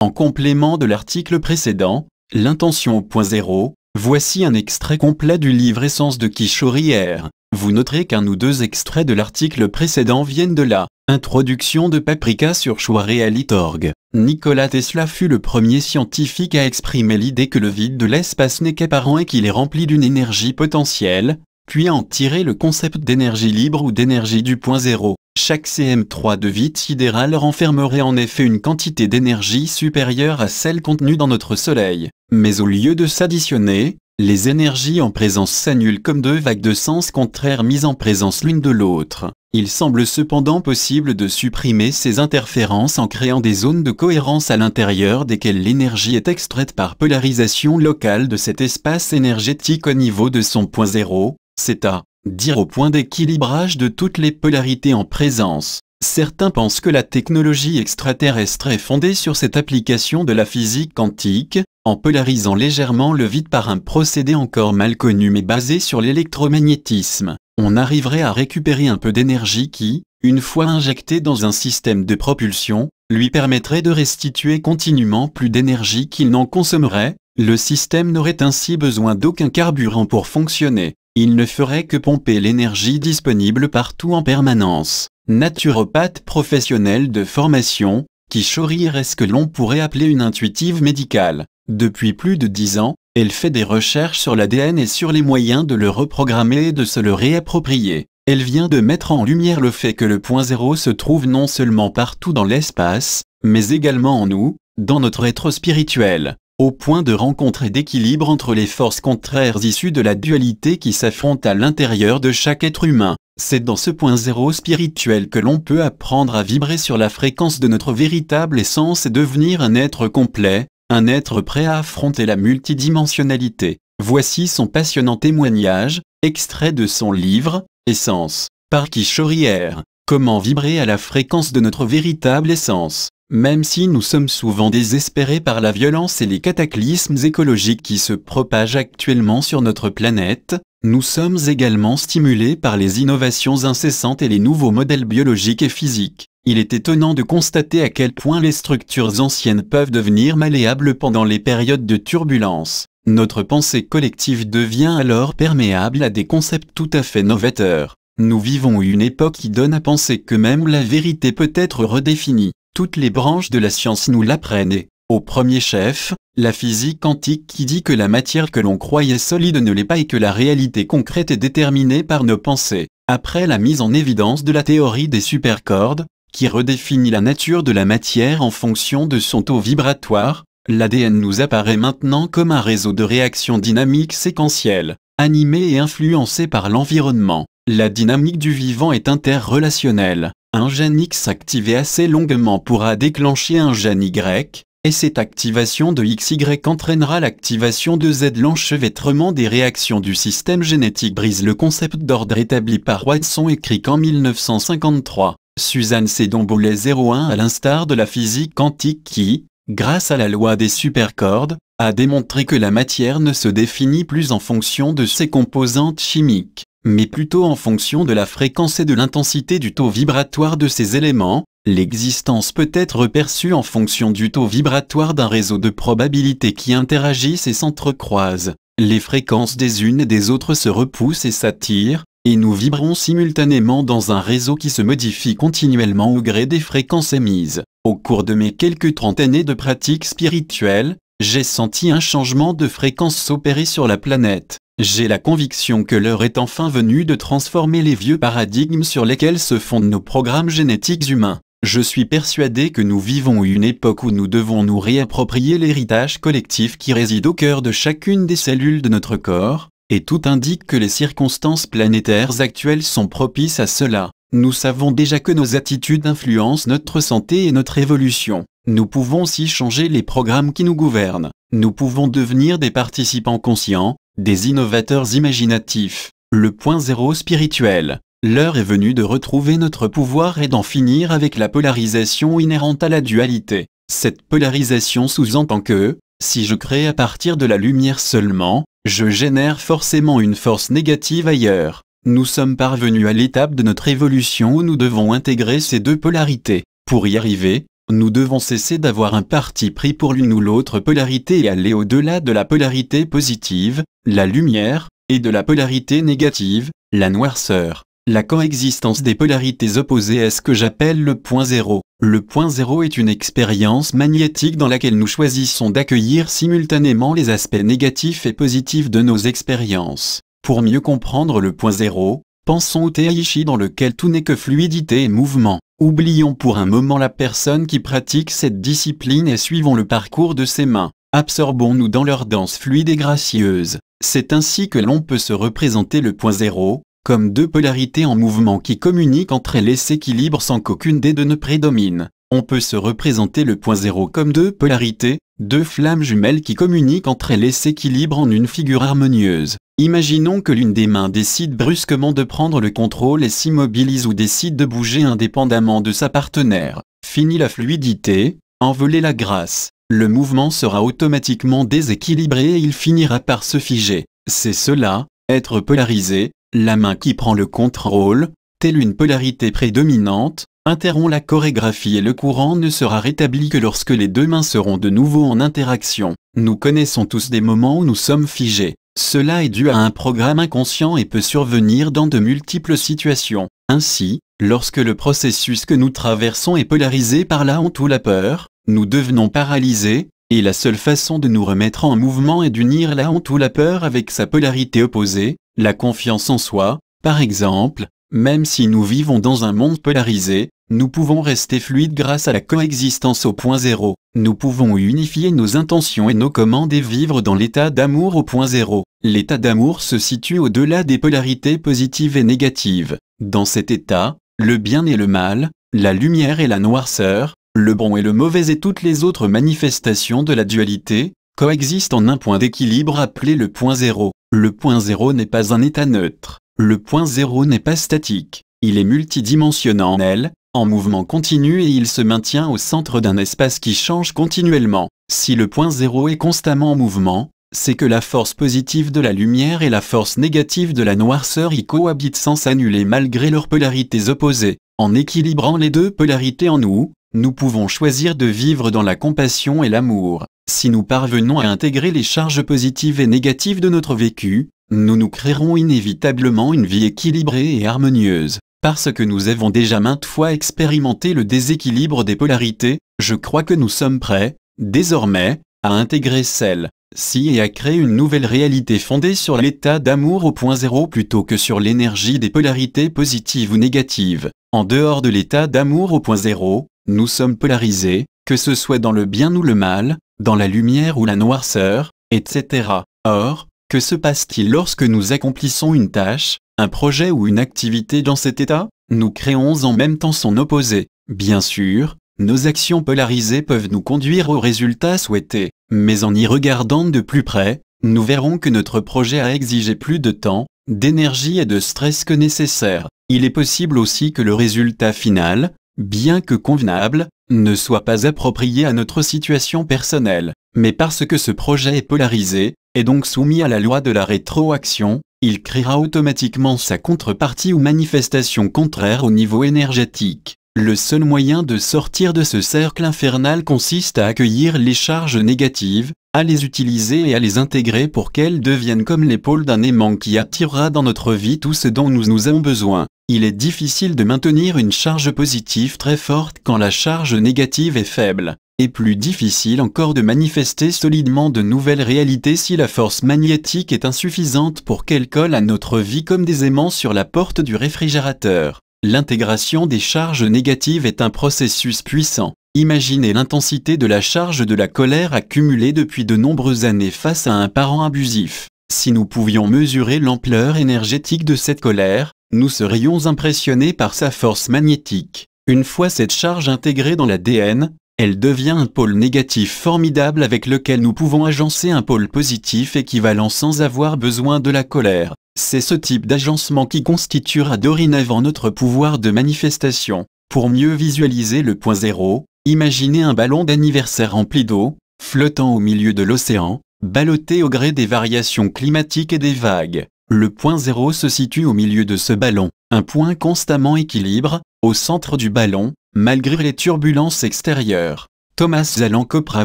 En complément de l'article précédent, l'intention au point zéro, voici un extrait complet du livre Essence de Kishori R. Vous noterez qu'un ou deux extraits de l'article précédent viennent de la introduction de Paprika sur Shwareali.org. Nikola Tesla fut le premier scientifique à exprimer l'idée que le vide de l'espace n'est qu'apparent et qu'il est rempli d'une énergie potentielle, puis à en tirer le concept d'énergie libre ou d'énergie du point zéro. Chaque cm3 de vide sidéral renfermerait en effet une quantité d'énergie supérieure à celle contenue dans notre Soleil. Mais au lieu de s'additionner, les énergies en présence s'annulent comme deux vagues de sens contraires mises en présence l'une de l'autre. Il semble cependant possible de supprimer ces interférences en créant des zones de cohérence à l'intérieur desquelles l'énergie est extraite par polarisation locale de cet espace énergétique au niveau de son point zéro, c'est à dire au point d'équilibrage de toutes les polarités en présence. Certains pensent que la technologie extraterrestre est fondée sur cette application de la physique quantique, en polarisant légèrement le vide par un procédé encore mal connu mais basé sur l'électromagnétisme. On arriverait à récupérer un peu d'énergie qui, une fois injectée dans un système de propulsion, lui permettrait de restituer continuellement plus d'énergie qu'il n'en consommerait. Le système n'aurait ainsi besoin d'aucun carburant pour fonctionner. Il ne ferait que pomper l'énergie disponible partout en permanence. Naturopathe professionnelle de formation, Kishori est ce que l'on pourrait appeler une intuitive médicale. Depuis plus de 10 ans, elle fait des recherches sur l'ADN et sur les moyens de le reprogrammer et de se le réapproprier. Elle vient de mettre en lumière le fait que le point zéro se trouve non seulement partout dans l'espace, mais également en nous, dans notre être spirituel, au point de rencontre et d'équilibre entre les forces contraires issues de la dualité qui s'affrontent à l'intérieur de chaque être humain. C'est dans ce point zéro spirituel que l'on peut apprendre à vibrer sur la fréquence de notre véritable essence et devenir un être complet, un être prêt à affronter la multidimensionnalité. Voici son passionnant témoignage, extrait de son livre « Essence » par Kishori R. Comment vibrer à la fréquence de notre véritable essence. Même si nous sommes souvent désespérés par la violence et les cataclysmes écologiques qui se propagent actuellement sur notre planète, nous sommes également stimulés par les innovations incessantes et les nouveaux modèles biologiques et physiques. Il est étonnant de constater à quel point les structures anciennes peuvent devenir malléables pendant les périodes de turbulence. Notre pensée collective devient alors perméable à des concepts tout à fait novateurs. Nous vivons une époque qui donne à penser que même la vérité peut être redéfinie. Toutes les branches de la science nous l'apprennent et, au premier chef, la physique quantique qui dit que la matière que l'on croyait solide ne l'est pas et que la réalité concrète est déterminée par nos pensées. Après la mise en évidence de la théorie des supercordes, qui redéfinit la nature de la matière en fonction de son taux vibratoire, l'ADN nous apparaît maintenant comme un réseau de réactions dynamiques séquentielles, animées et influencées par l'environnement. La dynamique du vivant est interrelationnelle. Un gène X activé assez longuement pourra déclencher un gène Y, et cette activation de XY entraînera l'activation de Z. L'enchevêtrement des réactions du système génétique brise le concept d'ordre établi par Watson écrit qu'en 1953. Suzanne Sedon-Boulay 01 à l'instar de la physique quantique qui, grâce à la loi des supercordes, a démontré que la matière ne se définit plus en fonction de ses composantes chimiques, mais plutôt en fonction de la fréquence et de l'intensité du taux vibratoire de ces éléments. L'existence peut être perçue en fonction du taux vibratoire d'un réseau de probabilités qui interagissent et s'entrecroisent. Les fréquences des unes et des autres se repoussent et s'attirent, et nous vibrons simultanément dans un réseau qui se modifie continuellement au gré des fréquences émises. Au cours de mes quelques 30 années de pratique spirituelle, j'ai senti un changement de fréquence s'opérer sur la planète. J'ai la conviction que l'heure est enfin venue de transformer les vieux paradigmes sur lesquels se fondent nos programmes génétiques humains. Je suis persuadé que nous vivons une époque où nous devons nous réapproprier l'héritage collectif qui réside au cœur de chacune des cellules de notre corps, et tout indique que les circonstances planétaires actuelles sont propices à cela. Nous savons déjà que nos attitudes influencent notre santé et notre évolution. Nous pouvons aussi changer les programmes qui nous gouvernent. Nous pouvons devenir des participants conscients, des innovateurs imaginatifs. Le point zéro spirituel. L'heure est venue de retrouver notre pouvoir et d'en finir avec la polarisation inhérente à la dualité. Cette polarisation sous-entend que, si je crée à partir de la lumière seulement, je génère forcément une force négative ailleurs. Nous sommes parvenus à l'étape de notre évolution où nous devons intégrer ces deux polarités. Pour y arriver, Nous devons cesser d'avoir un parti pris pour l'une ou l'autre polarité et aller au-delà de la polarité positive, la lumière, et de la polarité négative, la noirceur. La coexistence des polarités opposées est ce que j'appelle le point zéro. Le point zéro est une expérience magnétique dans laquelle nous choisissons d'accueillir simultanément les aspects négatifs et positifs de nos expériences. Pour mieux comprendre le point zéro, pensons au Taichi dans lequel tout n'est que fluidité et mouvement. Oublions pour un moment la personne qui pratique cette discipline et suivons le parcours de ses mains. Absorbons-nous dans leur danse fluide et gracieuse. C'est ainsi que l'on peut se représenter le point zéro, comme deux polarités en mouvement qui communiquent entre elles et s'équilibrent sans qu'aucune des deux ne prédomine. On peut se représenter le point zéro comme deux polarités, deux flammes jumelles qui communiquent entre elles et s'équilibrent en une figure harmonieuse. Imaginons que l'une des mains décide brusquement de prendre le contrôle et s'immobilise ou décide de bouger indépendamment de sa partenaire. Fini la fluidité, envolez la grâce. Le mouvement sera automatiquement déséquilibré et il finira par se figer. C'est cela, être polarisé, la main qui prend le contrôle, telle une polarité prédominante, interrompt la chorégraphie et le courant ne sera rétabli que lorsque les deux mains seront de nouveau en interaction. Nous connaissons tous des moments où nous sommes figés. Cela est dû à un programme inconscient et peut survenir dans de multiples situations. Ainsi, lorsque le processus que nous traversons est polarisé par la honte ou la peur, nous devenons paralysés, et la seule façon de nous remettre en mouvement est d'unir la honte ou la peur avec sa polarité opposée, la confiance en soi. Par exemple, même si nous vivons dans un monde polarisé, nous pouvons rester fluides grâce à la coexistence au point zéro. Nous pouvons unifier nos intentions et nos commandes et vivre dans l'état d'amour au point zéro. L'état d'amour se situe au-delà des polarités positives et négatives. Dans cet état, le bien et le mal, la lumière et la noirceur, le bon et le mauvais et toutes les autres manifestations de la dualité, coexistent en un point d'équilibre appelé le point zéro. Le point zéro n'est pas un état neutre. Le point zéro n'est pas statique. Il est multidimensionnel, en mouvement continu et il se maintient au centre d'un espace qui change continuellement. Si le point zéro est constamment en mouvement, c'est que la force positive de la lumière et la force négative de la noirceur y cohabitent sans s'annuler malgré leurs polarités opposées. En équilibrant les deux polarités en nous, nous pouvons choisir de vivre dans la compassion et l'amour. Si nous parvenons à intégrer les charges positives et négatives de notre vécu, nous créerons inévitablement une vie équilibrée et harmonieuse. Parce que nous avons déjà maintes fois expérimenté le déséquilibre des polarités, je crois que nous sommes prêts, désormais, à intégrer celle-ci et à créer une nouvelle réalité fondée sur l'état d'amour au point zéro plutôt que sur l'énergie des polarités positives ou négatives. En dehors de l'état d'amour au point zéro, nous sommes polarisés, que ce soit dans le bien ou le mal, dans la lumière ou la noirceur, etc. Or, que se passe-t-il lorsque nous accomplissons une tâche, un projet ou une activité dans cet état? Nous créons en même temps son opposé. Bien sûr, nos actions polarisées peuvent nous conduire au résultat souhaité, mais en y regardant de plus près, nous verrons que notre projet a exigé plus de temps, d'énergie et de stress que nécessaire. Il est possible aussi que le résultat final, bien que convenable, ne soit pas approprié à notre situation personnelle. Mais parce que ce projet est polarisé, et donc soumis à la loi de la rétroaction, il créera automatiquement sa contrepartie ou manifestation contraire au niveau énergétique. Le seul moyen de sortir de ce cercle infernal consiste à accueillir les charges négatives, à les utiliser et à les intégrer pour qu'elles deviennent comme les pôles d'un aimant qui attirera dans notre vie tout ce dont nous avons besoin. Il est difficile de maintenir une charge positive très forte quand la charge négative est faible, et plus difficile encore de manifester solidement de nouvelles réalités si la force magnétique est insuffisante pour qu'elle colle à notre vie comme des aimants sur la porte du réfrigérateur. L'intégration des charges négatives est un processus puissant. Imaginez l'intensité de la charge de la colère accumulée depuis de nombreuses années face à un parent abusif. Si nous pouvions mesurer l'ampleur énergétique de cette colère, nous serions impressionnés par sa force magnétique. Une fois cette charge intégrée dans l'ADN, elle devient un pôle négatif formidable avec lequel nous pouvons agencer un pôle positif équivalent sans avoir besoin de la colère. C'est ce type d'agencement qui constituera dorénavant notre pouvoir de manifestation. Pour mieux visualiser le point zéro, imaginez un ballon d'anniversaire rempli d'eau, flottant au milieu de l'océan, ballotté au gré des variations climatiques et des vagues. Le point zéro se situe au milieu de ce ballon, un point constamment équilibre. Au centre du ballon, malgré les turbulences extérieures. Thomas Zalankopra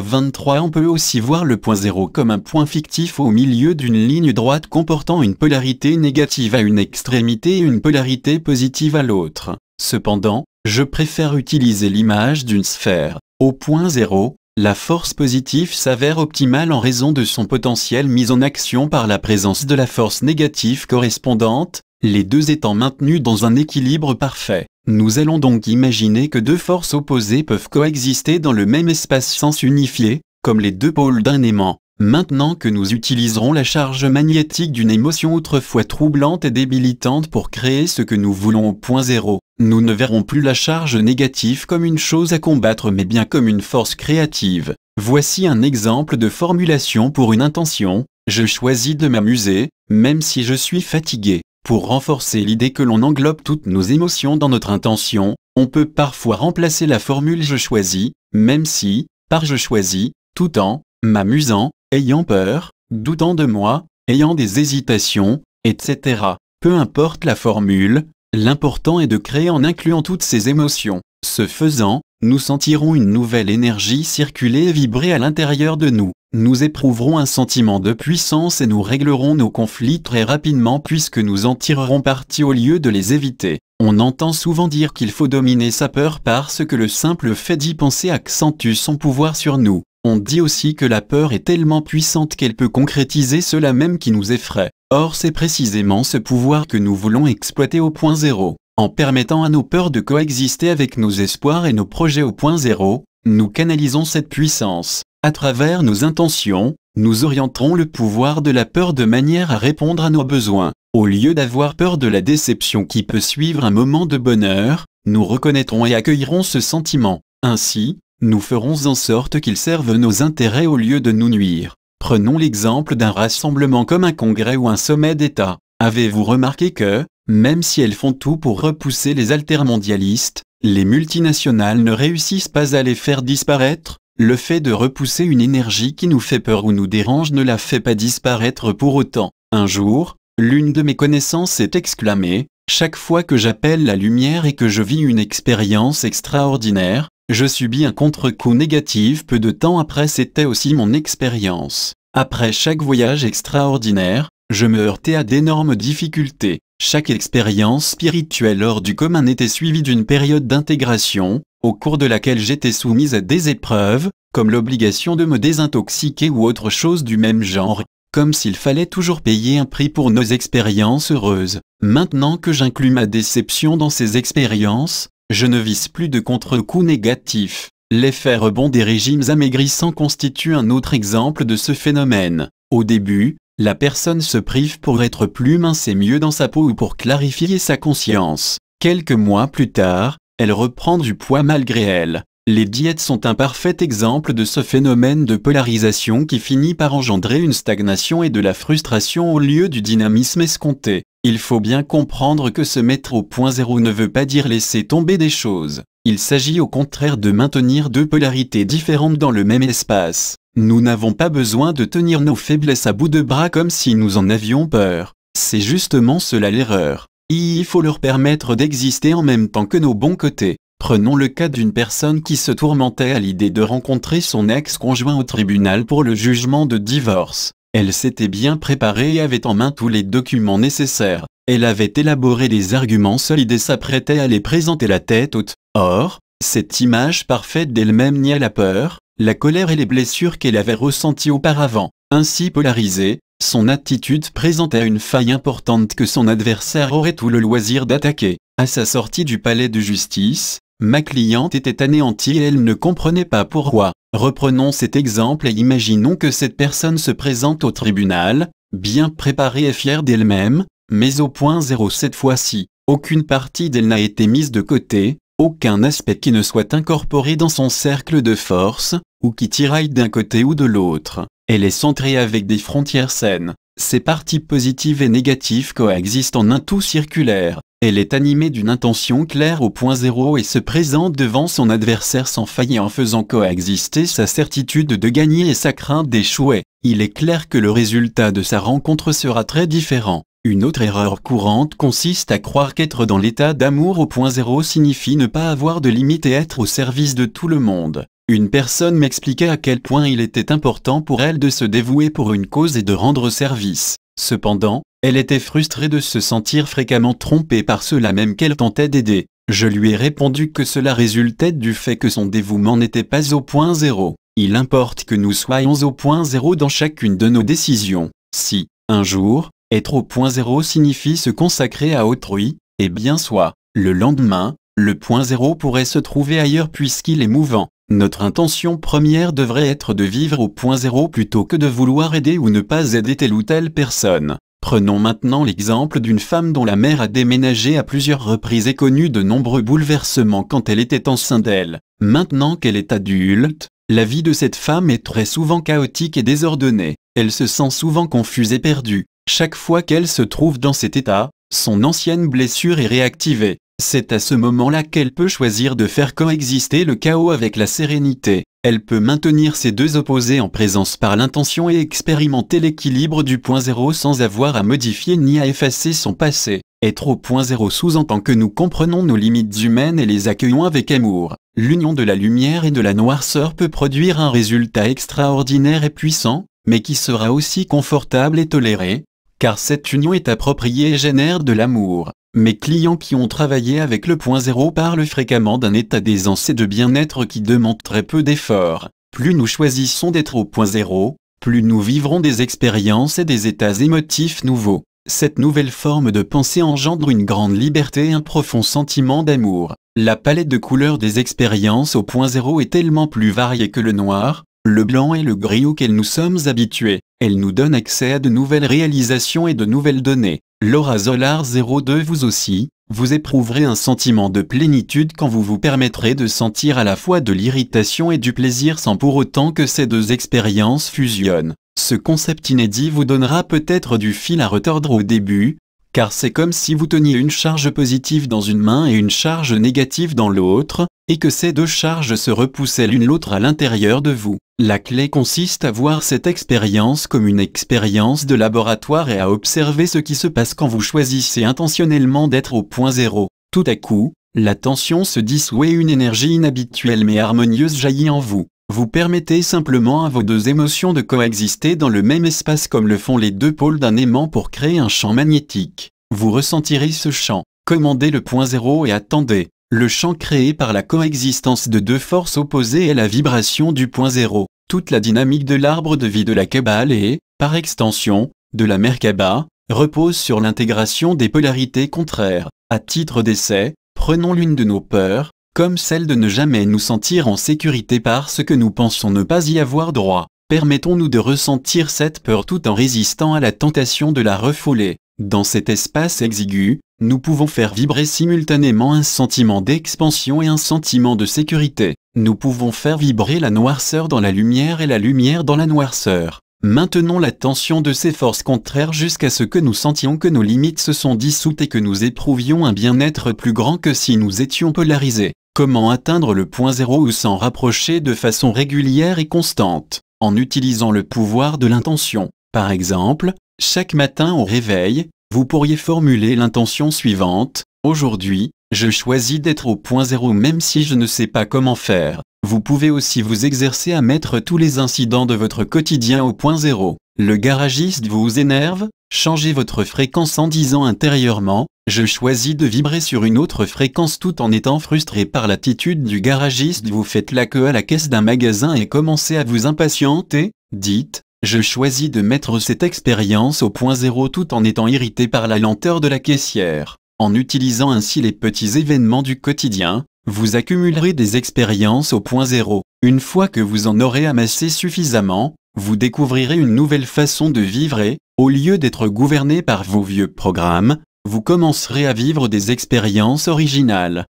23. On peut aussi voir le point zéro comme un point fictif au milieu d'une ligne droite comportant une polarité négative à une extrémité et une polarité positive à l'autre. Cependant, je préfère utiliser l'image d'une sphère. Au point zéro, la force positive s'avère optimale en raison de son potentiel mis en action par la présence de la force négative correspondante, les deux étant maintenus dans un équilibre parfait. Nous allons donc imaginer que deux forces opposées peuvent coexister dans le même espace sans s'unifier, comme les deux pôles d'un aimant. Maintenant que nous utiliserons la charge magnétique d'une émotion autrefois troublante et débilitante pour créer ce que nous voulons au point zéro, nous ne verrons plus la charge négative comme une chose à combattre mais bien comme une force créative. Voici un exemple de formulation pour une intention: je choisis de m'amuser, même si je suis fatigué. Pour renforcer l'idée que l'on englobe toutes nos émotions dans notre intention, on peut parfois remplacer la formule je choisis, même si, par je choisis, tout en m'amusant, ayant peur, doutant de moi, ayant des hésitations, etc. Peu importe la formule, l'important est de créer en incluant toutes ces émotions. Ce faisant, nous sentirons une nouvelle énergie circuler et vibrer à l'intérieur de nous. Nous éprouverons un sentiment de puissance et nous réglerons nos conflits très rapidement puisque nous en tirerons parti au lieu de les éviter. On entend souvent dire qu'il faut dominer sa peur parce que le simple fait d'y penser accentue son pouvoir sur nous. On dit aussi que la peur est tellement puissante qu'elle peut concrétiser cela même qui nous effraie. Or c'est précisément ce pouvoir que nous voulons exploiter au point zéro. En permettant à nos peurs de coexister avec nos espoirs et nos projets au point zéro, nous canalisons cette puissance. À travers nos intentions, nous orienterons le pouvoir de la peur de manière à répondre à nos besoins. Au lieu d'avoir peur de la déception qui peut suivre un moment de bonheur, nous reconnaîtrons et accueillerons ce sentiment. Ainsi, nous ferons en sorte qu'il serve nos intérêts au lieu de nous nuire. Prenons l'exemple d'un rassemblement comme un congrès ou un sommet d'État. Avez-vous remarqué que, même si elles font tout pour repousser les altermondialistes, les multinationales ne réussissent pas à les faire disparaître? Le fait de repousser une énergie qui nous fait peur ou nous dérange ne la fait pas disparaître pour autant. Un jour, l'une de mes connaissances s'est exclamée: chaque fois que j'appelle la lumière et que je vis une expérience extraordinaire, je subis un contre-coup négatif. Peu de temps après, c'était aussi mon expérience. Après chaque voyage extraordinaire, je me heurtais à d'énormes difficultés. Chaque expérience spirituelle hors du commun était suivie d'une période d'intégration, au cours de laquelle j'étais soumise à des épreuves, comme l'obligation de me désintoxiquer ou autre chose du même genre, comme s'il fallait toujours payer un prix pour nos expériences heureuses. Maintenant que j'inclus ma déception dans ces expériences, je ne vise plus de contre-coups négatifs. L'effet rebond des régimes amaigrissants constitue un autre exemple de ce phénomène. Au début, la personne se prive pour être plus mince et mieux dans sa peau ou pour clarifier sa conscience. Quelques mois plus tard, elle reprend du poids malgré elle. Les diètes sont un parfait exemple de ce phénomène de polarisation qui finit par engendrer une stagnation et de la frustration au lieu du dynamisme escompté. Il faut bien comprendre que se mettre au point zéro ne veut pas dire laisser tomber des choses. Il s'agit au contraire de maintenir deux polarités différentes dans le même espace. Nous n'avons pas besoin de tenir nos faiblesses à bout de bras comme si nous en avions peur. C'est justement cela l'erreur. Il faut leur permettre d'exister en même temps que nos bons côtés. Prenons le cas d'une personne qui se tourmentait à l'idée de rencontrer son ex-conjoint au tribunal pour le jugement de divorce. Elle s'était bien préparée et avait en main tous les documents nécessaires. Elle avait élaboré des arguments solides et s'apprêtait à les présenter la tête haute. Or, cette image parfaite d'elle-même niait la peur, la colère et les blessures qu'elle avait ressenties auparavant. Ainsi polarisée, son attitude présentait une faille importante que son adversaire aurait tout le loisir d'attaquer. À sa sortie du palais de justice, ma cliente était anéantie et elle ne comprenait pas pourquoi. Reprenons cet exemple et imaginons que cette personne se présente au tribunal, bien préparée et fière d'elle-même, mais au point zéro cette fois-ci. Aucune partie d'elle n'a été mise de côté, aucun aspect qui ne soit incorporé dans son cercle de force, ou qui tiraille d'un côté ou de l'autre. Elle est centrée avec des frontières saines. Ses parties positives et négatives coexistent en un tout circulaire. Elle est animée d'une intention claire au point zéro et se présente devant son adversaire sans faillir en faisant coexister sa certitude de gagner et sa crainte d'échouer. Il est clair que le résultat de sa rencontre sera très différent. Une autre erreur courante consiste à croire qu'être dans l'état d'amour au point zéro signifie ne pas avoir de limites et être au service de tout le monde. Une personne m'expliquait à quel point il était important pour elle de se dévouer pour une cause et de rendre service. Cependant, elle était frustrée de se sentir fréquemment trompée par ceux-là même qu'elle tentait d'aider. Je lui ai répondu que cela résultait du fait que son dévouement n'était pas au point zéro. Il importe que nous soyons au point zéro dans chacune de nos décisions. Si, un jour, être au point zéro signifie se consacrer à autrui, eh bien soit, le lendemain, le point zéro pourrait se trouver ailleurs puisqu'il est mouvant. Notre intention première devrait être de vivre au point zéro plutôt que de vouloir aider ou ne pas aider telle ou telle personne. Prenons maintenant l'exemple d'une femme dont la mère a déménagé à plusieurs reprises et connu de nombreux bouleversements quand elle était enceinte d'elle. Maintenant qu'elle est adulte, la vie de cette femme est très souvent chaotique et désordonnée. Elle se sent souvent confuse et perdue. Chaque fois qu'elle se trouve dans cet état, son ancienne blessure est réactivée. C'est à ce moment-là qu'elle peut choisir de faire coexister le chaos avec la sérénité. Elle peut maintenir ces deux opposés en présence par l'intention et expérimenter l'équilibre du point zéro sans avoir à modifier ni à effacer son passé. Être au point zéro sous-entend que nous comprenons nos limites humaines et les accueillons avec amour. L'union de la lumière et de la noirceur peut produire un résultat extraordinaire et puissant, mais qui sera aussi confortable et toléré, car cette union est appropriée et génère de l'amour. Mes clients qui ont travaillé avec le point zéro parlent fréquemment d'un état d'aisance et de bien-être qui demande très peu d'efforts. Plus nous choisissons d'être au point zéro, plus nous vivrons des expériences et des états émotifs nouveaux. Cette nouvelle forme de pensée engendre une grande liberté et un profond sentiment d'amour. La palette de couleurs des expériences au point zéro est tellement plus variée que le noir, le blanc et le gris auxquels nous sommes habitués. Elle nous donne accès à de nouvelles réalisations et de nouvelles données. Laura Zolar 02. Vous aussi, vous éprouverez un sentiment de plénitude quand vous vous permettrez de sentir à la fois de l'irritation et du plaisir sans pour autant que ces deux expériences fusionnent. Ce concept inédit vous donnera peut-être du fil à retordre au début, car c'est comme si vous teniez une charge positive dans une main et une charge négative dans l'autre, et que ces deux charges se repoussaient l'une l'autre à l'intérieur de vous. La clé consiste à voir cette expérience comme une expérience de laboratoire et à observer ce qui se passe quand vous choisissez intentionnellement d'être au point zéro. Tout à coup, la tension se dissout et une énergie inhabituelle mais harmonieuse jaillit en vous. Vous permettez simplement à vos deux émotions de coexister dans le même espace comme le font les deux pôles d'un aimant pour créer un champ magnétique. Vous ressentirez ce champ. Commandez le point zéro et attendez. Le champ créé par la coexistence de deux forces opposées est la vibration du point zéro. Toute la dynamique de l'arbre de vie de la Kabbale et, par extension, de la Merkaba, repose sur l'intégration des polarités contraires. À titre d'essai, prenons l'une de nos peurs, comme celle de ne jamais nous sentir en sécurité parce que nous pensons ne pas y avoir droit. Permettons-nous de ressentir cette peur tout en résistant à la tentation de la refouler. Dans cet espace exigu, nous pouvons faire vibrer simultanément un sentiment d'expansion et un sentiment de sécurité. Nous pouvons faire vibrer la noirceur dans la lumière et la lumière dans la noirceur. Maintenons la tension de ces forces contraires jusqu'à ce que nous sentions que nos limites se sont dissoutes et que nous éprouvions un bien-être plus grand que si nous étions polarisés. Comment atteindre le point zéro ou s'en rapprocher de façon régulière et constante? En utilisant le pouvoir de l'intention. Par exemple, chaque matin au réveil, vous pourriez formuler l'intention suivante: aujourd'hui, je choisis d'être au point zéro même si je ne sais pas comment faire. Vous pouvez aussi vous exercer à mettre tous les incidents de votre quotidien au point zéro. Le garagiste vous énerve? Changez votre fréquence en disant intérieurement: je choisis de vibrer sur une autre fréquence tout en étant frustré par l'attitude du garagiste. Vous faites la queue à la caisse d'un magasin et commencez à vous impatienter. Dites: je choisis de mettre cette expérience au point zéro tout en étant irrité par la lenteur de la caissière. En utilisant ainsi les petits événements du quotidien, vous accumulerez des expériences au point zéro. Une fois que vous en aurez amassé suffisamment, vous découvrirez une nouvelle façon de vivre et, au lieu d'être gouverné par vos vieux programmes, vous commencerez à vivre des expériences originales.